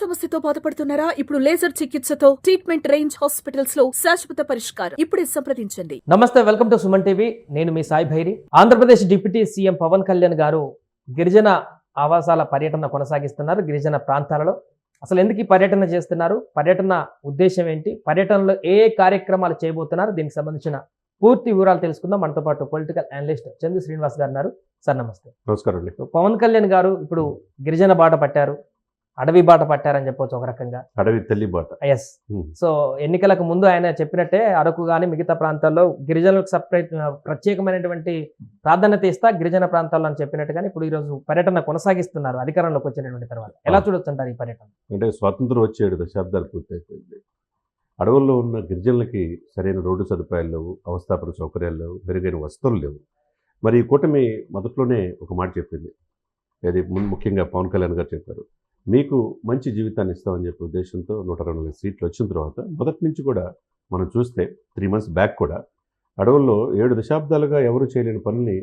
సమస్యతో బాధపడుతున్నారా? ఇప్పుడు లేజర్ చికిత్సతో ట్రీట్మెంట్ రేంజ్ హాస్పిటల్స్ లో శాశ్వత పరిష్కారం. ఇప్పుడే సంప్రదించండి. నమస్తే, వెల్కమ్ టు సుమన్ టీవీ. నేను మీ సాయి భైరి. ఆంధ్రప్రదేశ్ డిప్యూటీ సీఎం పవన్ కళ్యాణ్ గారు గిరిజన ఆవాసాల పర్యటన కొనసాగిస్తున్నారు. గిరిజన ప్రాంతాలలో అసలు ఎందుకు ఈ పర్యటన చేస్తున్నారు, పర్యటన ఉద్దేశం ఏంటి, పర్యటనలో ఏ కార్యక్రమాలు చేయబోతున్నారు, దీనికి సంబంధించిన పూర్తి వివరాలు తెలుసుకుందాం. మనతో పాటు పొలిటికల్ అనలిస్ట్ చందు శ్రీనివాస్ గారు ఉన్నారు. సార్ నమస్తే. నమస్కారం అండి. పవన్ కళ్యాణ్ గారు ఇప్పుడు గిరిజన బాట పట్టారు, అడవి బాట పట్టారని చెప్పొచ్చు ఒక రకంగా. అడవి తల్లి బాట. ఎస్. సో ఎన్నికలకు ముందు ఆయన చెప్పినట్టే అరకు కానీ మిగతా ప్రాంతాల్లో గిరిజనులకు ప్రత్యేకమైనటువంటి ప్రాధాన్యత ఇస్తా గిరిజన ప్రాంతాల్లో అని చెప్పినట్టుగానే ఇప్పుడు ఈరోజు పర్యటన కొనసాగిస్తున్నారు అధికారంలోకి వచ్చినటువంటి తర్వాత. ఎలా చూడొచ్చుంటారు ఈ పర్యటన? అంటే స్వాతంత్రం వచ్చి 7 దశాబ్దాలు పూర్తయిపోయింది. అడవుల్లో ఉన్న గిరిజనులకి సరైన రోడ్డు సదుపాయాలు లేవు, అవస్థాపన సౌకర్యాలు లేవు, మెరుగైన వసతులు లేవు. మరి ఈ కూటమి మొదట్లోనే ఒక మాట చెప్పింది, అది ముఖ్యంగా పవన్ కళ్యాణ్ గారు చెప్పారు, మీకు మంచి జీవితాన్ని ఇస్తామని చెప్పే ఉద్దేశంతో 124 సీట్లు వచ్చిన తర్వాత మొదటి నుంచి కూడా మనం చూస్తే 3 months బ్యాక్ కూడా అడవుల్లో 7 దశాబ్దాలుగా ఎవరు చేయలేని పనుల్ని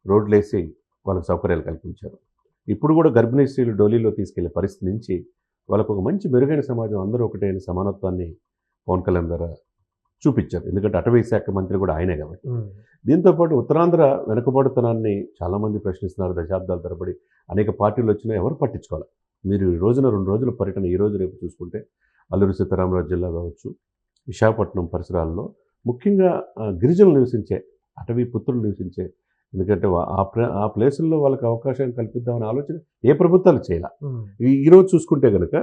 రోడ్లేసి వాళ్ళకి సౌకర్యాలు కల్పించారు. ఇప్పుడు కూడా గర్భిణీ స్త్రీలు డోలీలో తీసుకెళ్లే పరిస్థితి నుంచి వాళ్ళకు ఒక మంచి మెరుగైన సమాజం, అందరూ ఒకటైన సమానత్వాన్ని పవన్ కళ్యాణ్ ద్వారా చూపించారు. ఎందుకంటే అటవీ శాఖ మంత్రి కూడా ఆయనే కాబట్టి. దీంతోపాటు ఉత్తరాంధ్ర వెనుకబడుతనాన్ని చాలామంది ప్రశ్నిస్తున్నారు. దశాబ్దాల తరబడి అనేక పార్టీలు వచ్చినా ఎవరు పట్టించుకోవాలి. మీరు ఈ రోజున 2 రోజుల పర్యటన ఈ రోజు రేపు చూసుకుంటే అల్లూరి సీతారామరాజు జిల్లా కావచ్చు, విశాఖపట్నం పరిసరాల్లో ముఖ్యంగా గిరిజనులు నివసించే, అటవీ పుత్రులు నివసించే, ఎందుకంటే ఆ ప్లేసుల్లో వాళ్ళకి అవకాశం కల్పిద్దామనే ఆలోచన ఏ ప్రభుత్వాలు చేయాలి. ఈరోజు చూసుకుంటే కనుక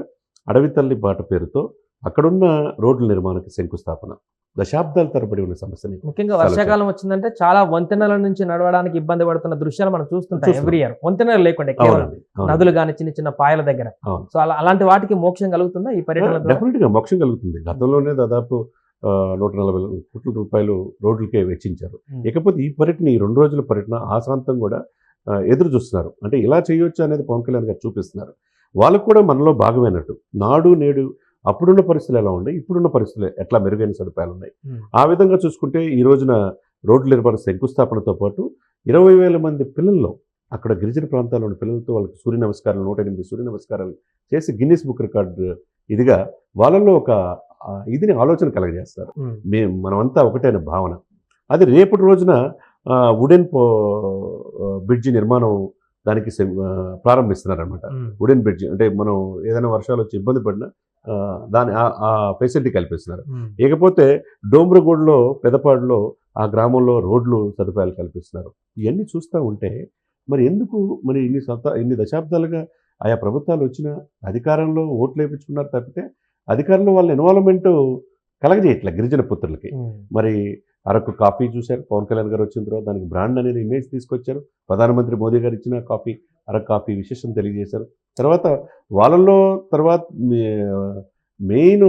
అడవి తల్లి బాట పేరుతో అక్కడున్న రోడ్ల నిర్మాణానికి శంకుస్థాపన, దశాబ్దాల తరబడి ఉన్న సమస్యని, ముఖ్యంగా వర్షాకాలం వచ్చిందంటే చాలా వంతెనల నుంచి నడవడానికి ఇబ్బంది పడుతున్న దృశ్యాలు మనం చూస్తుంటాం ఎవ్రీ ఇయర్. వంతెనలు లేకుండా కేవలం నదులు కానీ చిన్న చిన్న పాయల దగ్గర. సో అలాంటి వాటికి మోక్షం కలుగుతుందా ఈ పర్యటన? డెఫినెట్ గా మోక్షం కలుగుతుంది. గతంలోనే దాదాపు 140 కోట్ల రూపాయలు రోడ్లకే వెచ్చించారు. ఇకపోతే ఈ పర్యటన, ఈ 2 రోజుల పర్యటన ఆశాంతం కూడా ఎదురు చూస్తున్నారు. అంటే ఇలా చేయొచ్చు అనేది పవన్ కళ్యాణ్ గారు చూపిస్తున్నారు. వాళ్ళకు కూడా మనలో భాగమైనట్టు నాడు నేడు అప్పుడున్న పరిస్థితులు ఎలా ఉన్నాయి, ఇప్పుడున్న పరిస్థితులు ఎట్లా మెరుగైన సదుపాయాలు ఉన్నాయి, ఆ విధంగా చూసుకుంటే ఈ రోజున రోడ్ల నిర్మాణ శంకుస్థాపనతో పాటు 20,000 మంది పిల్లల్లో, అక్కడ గిరిజన ప్రాంతాల్లో ఉన్న పిల్లలతో వాళ్ళకి సూర్య నమస్కారాలు 108 సూర్య నమస్కారాలు చేసి గిన్నిస్ బుక్ రికార్డు ఇదిగా వాళ్ళల్లో ఒక ఇదిని ఆలోచన కలగజేస్తారు. మనమంతా ఒకటైన భావన. అది రేపటి రోజున వుడెన్ బ్రిడ్జి నిర్మాణం దానికి ప్రారంభిస్తున్నారనమాట. వుడెన్ బ్రిడ్జి అంటే మనం ఏదైనా వర్షాలు వచ్చి ఇబ్బంది పడినా దాని ఆ ఫెసిలిటీ కల్పిస్తున్నారు. ఇకపోతే డోమ్రగూడలో, పెదపాడులో ఆ గ్రామంలో రోడ్లు సదుపాయాలు కల్పిస్తున్నారు. ఇవన్నీ చూస్తూ ఉంటే మరి ఎందుకు మరి ఇన్ని దశాబ్దాలుగా ఆయా ప్రభుత్వాలు వచ్చిన అధికారంలో ఓట్లు వేయించుకున్నారు తప్పితే అధికారంలో వాళ్ళ ఇన్వాల్వ్మెంట్ కలగజేయట్లే గిరిజన పుత్రులకి. మరి అరకు కాఫీ చూశారు, పవన్ కళ్యాణ్ గారు వచ్చిన తర్వాత దానికి బ్రాండ్ అనేది ఇమేజ్ తీసుకొచ్చారు. ప్రధానమంత్రి మోదీ గారు ఇచ్చిన కాఫీ, అరకు కాఫీ విశేషం తెలియజేశారు. తర్వాత వాళ్ళల్లో మెయిన్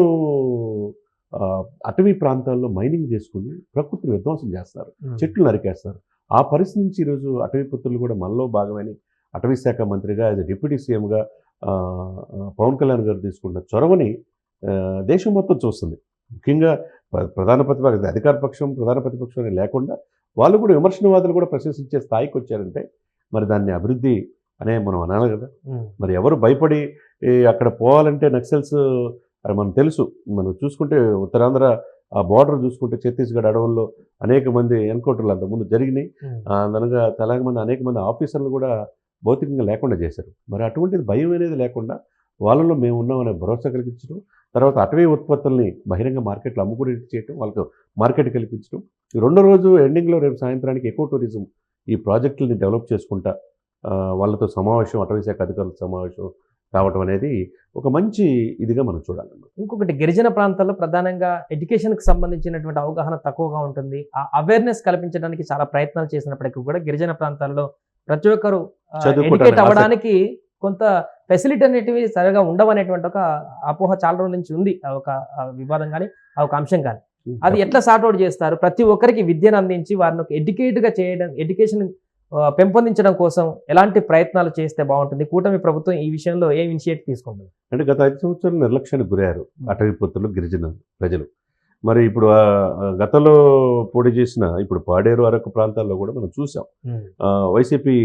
అటవీ ప్రాంతాల్లో మైనింగ్ చేసుకుని ప్రకృతిని విధ్వంసం చేస్తారు, చెట్లు నరికేస్తారు. ఆ పరిస్థితి నుంచి ఈరోజు అటవీ పుత్రులు కూడా మనలో భాగమైన అటవీ శాఖ మంత్రిగా, యాజ్ డిప్యూటీ సీఎంగా పవన్ కళ్యాణ్ గారు తీసుకున్న చొరవని దేశం మొత్తం చూస్తుంది. ముఖ్యంగా ప్రధాన ప్రతిపక్ష, అధికార పక్షం ప్రధాన ప్రతిపక్షం అని లేకుండా వాళ్ళు కూడా విమర్శనవాదులు కూడా ప్రశంసించే స్థాయికి వచ్చారంటే మరి దాన్ని అభివృద్ధి అనే మనం అనాలి కదా. మరి ఎవరు భయపడి అక్కడ పోవాలంటే నక్సల్స్ అది మనం తెలుసు. మనం చూసుకుంటే ఉత్తరాంధ్ర ఆ బార్డర్ చూసుకుంటే ఛత్తీస్గఢ్ అడవుల్లో అనేక మంది ఎన్కౌంటర్లు అంతకుముందు జరిగినాయి. అనగా అనేక మంది ఆఫీసర్లు కూడా భౌతికంగా లేకుండా చేశారు. మరి అటువంటిది భయం అనేది లేకుండా వాళ్ళలో మేము ఉన్నామనే భరోసా కలిగించడం, తర్వాత అటవీ ఉత్పత్తుల్ని బహిరంగ మార్కెట్లో అమ్ముకునే చేయటం, వాళ్ళకు మార్కెట్ కల్పించడం. ఈ 2వ రోజు ఎండింగ్లో రేపు సాయంత్రానికి ఎకో టూరిజం ఈ ప్రాజెక్టులని డెవలప్ చేసుకుంటా వాళ్ళతో సమావేశం, అటవీ శాఖ అధికారులతో సమావేశం కావటం అనేది ఒక మంచి ఇదిగా మనం చూడాలన్నమాట. ఇంకొకటి, గిరిజన ప్రాంతాల్లో ప్రధానంగా ఎడ్యుకేషన్కి సంబంధించినటువంటి అవగాహన తక్కువగా ఉంటుంది. ఆ అవేర్నెస్ కల్పించడానికి చాలా ప్రయత్నాలు చేసినప్పటికీ కూడా గిరిజన ప్రాంతాల్లో ప్రతి ఒక్కరు ఎడ్యుకేట్ అవ్వడానికి కొంత ఫెసిలిటీ అనేటివి సరిగా ఉండవనేటువంటి ఒక అపోహ చాలా రోజుల నుంచి ఉంది. ఒక వివాదం కానీ ఒక అంశం కానీ అది ఎట్లా సార్ట్అవుట్ చేస్తారు? ప్రతి ఒక్కరికి విద్యను అందించి వారిని ఎడ్యుకేట్గా చేయడం, ఎడ్యుకేషన్ పెంపొందించడం కోసం ఎలాంటి ప్రయత్నాలు చేస్తే బాగుంటుంది? కూటమి ప్రభుత్వం ఈ విషయంలో ఏ ఇనిషియేటివ్ తీసుకుంటుంది? అంటే గత 5 సంవత్సరాలు నిర్లక్ష్యానికి గురయ్యారు అటవీ పుత్రులు, గిరిజన ప్రజలు. మరి ఇప్పుడు గతంలో పోటీ చేసిన ఇప్పుడు పాడేరు, అరకు ప్రాంతాల్లో కూడా మనం చూసాం వైసీపీ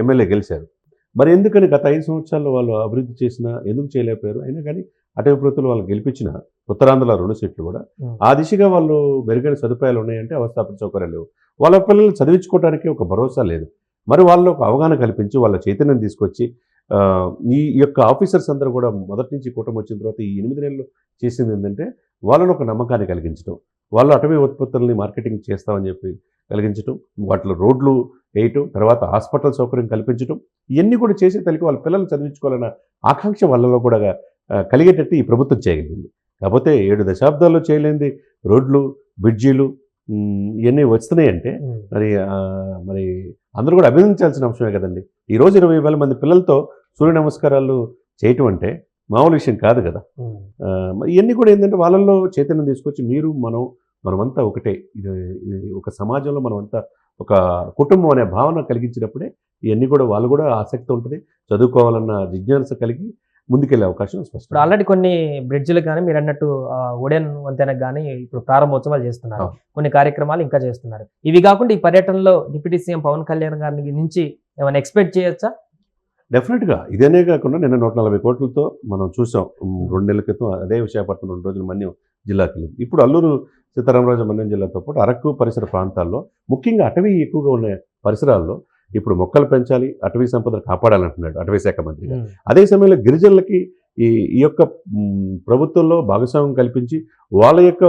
ఎమ్మెల్యే గెలిచారు. మరి ఎందుకని గత 5 సంవత్సరాల్లో వాళ్ళు అభివృద్ధి చేసినా ఎందుకు చేయలేకపోయారు? అయినా కానీ అటవీ ప్రభుత్వాలు వాళ్ళు గెలిపించిన ఉత్తరాంధ్రలో 2 సీట్లు కూడా ఆ దిశగా వాళ్ళు మెరుగైన సదుపాయాలు ఉన్నాయంటే అవస్థాపన సౌకర్యాలు లేవు. వాళ్ళ పిల్లలు చదివించుకోవడానికి ఒక భరోసా లేదు. మరి వాళ్ళు ఒక అవగాహన కల్పించి వాళ్ళ చైతన్యం తీసుకొచ్చి ఈ యొక్క ఆఫీసర్స్ అందరూ కూడా మొదటి నుంచి కూటమి వచ్చిన తర్వాత ఈ 8 నెలలు చేసింది ఏంటంటే వాళ్ళలో ఒక నమ్మకాన్ని కలిగించడం, వాళ్ళు అటవీ ఉత్పత్తుల్ని మార్కెటింగ్ చేస్తామని చెప్పి కలిగించడం, వాటిలో రోడ్లు వేయటం, తర్వాత హాస్పిటల్ సౌకర్యం కల్పించడం, ఇవన్నీ కూడా చేసే తల్లికి వాళ్ళ పిల్లలు చదివించుకోవాలన్న ఆకాంక్ష వాళ్ళలో కూడా కలిగేటట్టు ఈ ప్రభుత్వం చేయగలిగింది. కాకపోతే 7 దశాబ్దాల్లో చేయలేనిది రోడ్లు, బ్రిడ్జీలు ఇవన్నీ వస్తున్నాయంటే మరి అందరూ కూడా అభినందించాల్సిన అంశమే కదండి. ఈరోజు 20,000 మంది పిల్లలతో సూర్య నమస్కారాలు చేయటం అంటే మామూలు విషయం కాదు కదా. ఇవన్నీ కూడా ఏంటంటే వాళ్ళల్లో చైతన్యం తీసుకొచ్చి మనమంతా ఒకటే, ఇది ఒక సమాజంలో మనమంతా ఒక కుటుంబం అనే భావన కలిగించినప్పుడే ఇవన్నీ కూడా వాళ్ళు కూడా ఆసక్తి ఉంటుంది, చదువుకోవాలన్న జిజ్ఞాస కలిగి ముందుకెళ్ళే అవకాశం స్పష్టం. ఇప్పుడు ఆల్రెడీ కొన్ని బ్రిడ్జ్లు కానీ మీరు అన్నట్టు ఉడెన్ వంతెనకు కానీ ఇప్పుడు ప్రారంభోత్సవాలు చేస్తున్నారు, కొన్ని కార్యక్రమాలు ఇంకా చేస్తున్నారు. ఇవి కాకుండా ఈ పర్యటనలో డిప్యూటీ సీఎం పవన్ కళ్యాణ్ గారి నుంచి ఏమైనా ఎక్స్పెక్ట్ చేయొచ్చా? డెఫినెట్గా ఇదనే కాకుండా నిన్న 140 కోట్లతో మనం చూసాం 2 నెలల క్రితం. అదే విశాఖపట్నం 2 రోజులు మన్యం జిల్లాకి వెళ్ళింది. ఇప్పుడు అల్లూరు సీతారామరాజు మన్యం జిల్లాతో పాటు అరకు పరిసర ప్రాంతాల్లో, ముఖ్యంగా అటవీ ఎక్కువగా ఉన్న పరిసరాల్లో ఇప్పుడు మొక్కలు పెంచాలి, అటవీ సంపదను కాపాడాలంటున్నాడు అటవీ శాఖ మంత్రి. అదే సమయంలో గిరిజనులకి ఈ యొక్క ప్రభుత్వంలో భాగస్వామ్యం కల్పించి వాళ్ళ యొక్క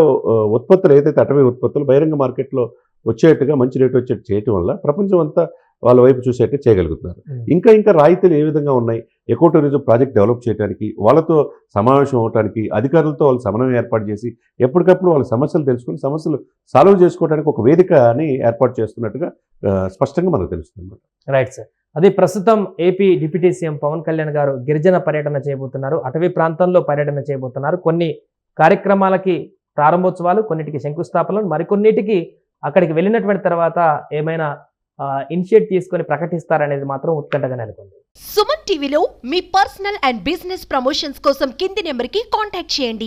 ఉత్పత్తులు ఏదైతే అటవీ ఉత్పత్తులు బహిరంగ మార్కెట్లో వచ్చేట్టుగా మంచి రేటు వచ్చేట్టు చేయటం వల్ల ప్రపంచం అంతా వాళ్ళ వైపు చూసేట్టు చేయగలుగుతున్నారు. ఇంకా రాయితీలు ఏ విధంగా ఉన్నాయి, ఎకో టూరిజం ప్రాజెక్ట్ డెవలప్ చేయడానికి, వాళ్ళతో సమావేశం అవడానికి, అధికారులతో వాళ్ళు సమన్వయం ఏర్పాటు చేసి ఎప్పటికప్పుడు వాళ్ళ సమస్యలు తెలుసుకుని సమస్యలు సాల్వ్ చేసుకోవడానికి ఒక వేదికని ఏర్పాటు చేస్తున్నట్టుగా స్పష్టంగా మనకు తెలుస్తుంది. Right sir. అది ప్రస్తుతం AP deputy CM Pawan Kalyan garu గిరిజన పర్యటన చేయబోతున్నారు, అటవీ ప్రాంతంలో పర్యటన చేయబోతున్నారు. కొన్ని కార్యక్రమాలకి ప్రారంభోత్సవాలు, కొన్నిటికి శంకుస్థాపనలు, మరికొన్నిటికి అక్కడికి వెళ్ళినటువంటి తర్వాత ఏమైనా ఇనిషియేట్ తీసుకొని ప్రకటిస్తారనేది మాత్రం ఉత్కంఠగా నెలకొంది. సుమన్ టీవీలో మీ పర్సనల్ అండ్ బిజినెస్ ప్రమోషన్స్ కోసం కింది నెంబర్కి కాంటాక్ట్ చేయండి.